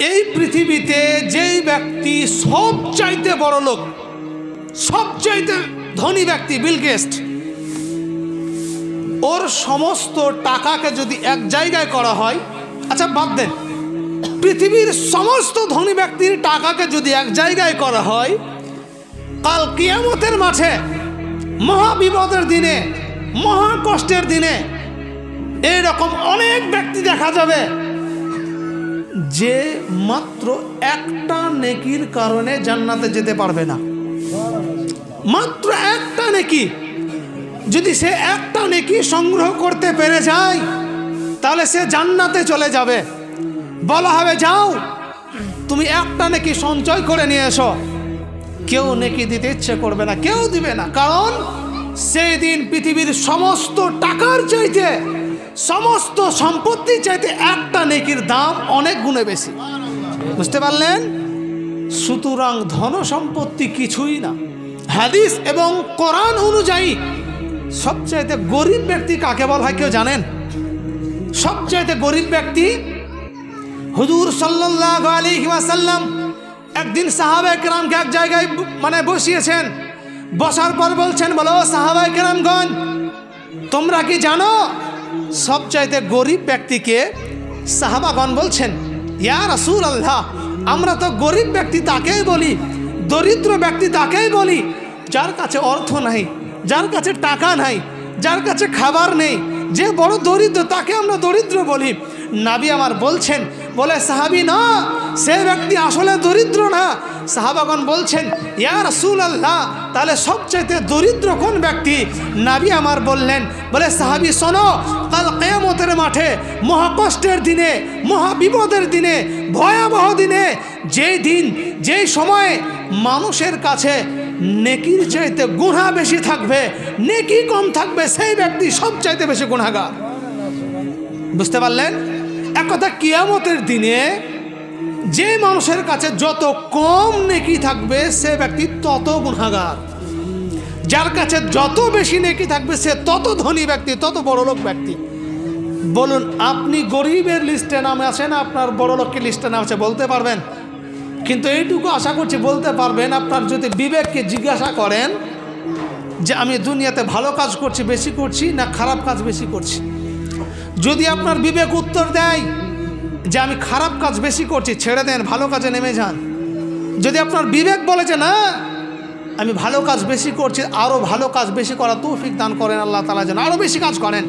এই পৃথিবীতে যেই ব্যক্তি সবচাইতে বড় লোক, সবচাইতে ধনী ব্যক্তি বিল গেটস, ওর সমস্ত টাকাকে যদি এক জায়গায় করা হয়, আচ্ছা বাদ দেন, পৃথিবীর সমস্ত ধনী ব্যক্তির টাকাকে যদি এক জায়গায় করা হয়, কাল কিয়ামতের মাঠে মহা বিপদের দিনে, মহা কষ্টের দিনে এইরকম অনেক ব্যক্তি দেখা যাবে যে মাত্র একটা নেকির কারণে জান্নাতে যেতে পারবে না। মাত্র একটা নেকি, যদি সে একটা নেকি সংগ্রহ করতে পেরে যায় তাহলে সে জান্নাতে চলে যাবে। বলা হবে যাও তুমি একটা নেকি সঞ্চয় করে নিয়ে এসো, কেউ নেকি দিতে ইচ্ছে করবে না, কেউ দিবে না, কারণ সেই দিন পৃথিবীর সমস্ত টাকার চাইতে, সমস্ত সম্পত্তির চাইতে একটা নেকির দাম অনেক গুণে বেশি। বুঝতে পারলেন? সুতরাং ধন সম্পত্তি কিছুই না। হাদিস এবং কোরআন অনুযায়ী সবচাইতে গরিব ব্যক্তি কাকে বলা হয় কেউ জানেন? সবচাইতে গরিব ব্যক্তি হুজুর সাল্লাল্লাহু আলাইহি ওয়াসাল্লাম একদিন সাহাবায়ে কেরামকে এক জায়গায় বসিয়েছেন। বসার পর বলছেন, বলো সাহাবায়ে কেরামগণ, তোমরা কি জানো সবচাইতে গরিব ব্যক্তিকে? সাহাবাগণ বলছেন, ইয়া রাসূলুল্লাহ, আমরা তো গরিব ব্যক্তি তাকেই বলি, দরিদ্র ব্যক্তি তাকেই বলি যার কাছে অর্থ নাই, যার কাছে টাকা নাই, যার কাছে খাবার নেই, যে বড় দরিদ্র তাকে আমরা দরিদ্র বলি। নবী আমার বলছেন, বলে সাহাবী না, সে ব্যক্তি আসলে দরিদ্র না। সাহাবাগণ বলছেন, ইয়া রাসূলুল্লাহ, তাহলে সবচাইতে দরিদ্র কোন ব্যক্তি? নবী আমার বললেন, বলে সাহাবী শোনো, কাল কিয়ামতের মাঠে মহাকষ্টের দিনে, মহা বিপদের দিনে, ভয়াবহ দিনে, যেই দিন যেই সময়ে মানুষের কাছে নেকির চাইতে গুনাহ বেশি থাকবে, নেকি কম থাকবে, সেই ব্যক্তি সবচাইতে বেশি গুনাহগার। বুঝতে পারলেন? এক কথা, কিয়ামতের দিনে যে মানুষের কাছে যত কম নেকি থাকবে সে ব্যক্তি তত গুনাহগার, যার কাছে যত বেশি নেকি থাকবে সে তত ধনী ব্যক্তি, তত বড় লোক ব্যক্তি। বলুন, আপনি গরিবের লিস্টে নাম আছে না আপনার বড় লোকের লিস্টে নাম আছে? বলতে পারবেন? কিন্তু এইটুকু আশা করছি বলতে পারবেন, আপনার যদি বিবেককে জিজ্ঞাসা করেন যে আমি দুনিয়াতে ভালো কাজ করছি বেশি করছি না খারাপ কাজ বেশি করছি, যদি আপনার বিবেক উত্তর দেয় যে আমি খারাপ কাজ বেশি করছি, ছেড়ে দেন, ভালো কাজে নেমে যান। যদি আপনার বিবেক বলে যে না আমি ভালো কাজ বেশি করছি, আরও ভালো কাজ বেশি করা তৌফিক দান করেন আল্লাহ তাআলা, যেন আরও বেশি কাজ করেন,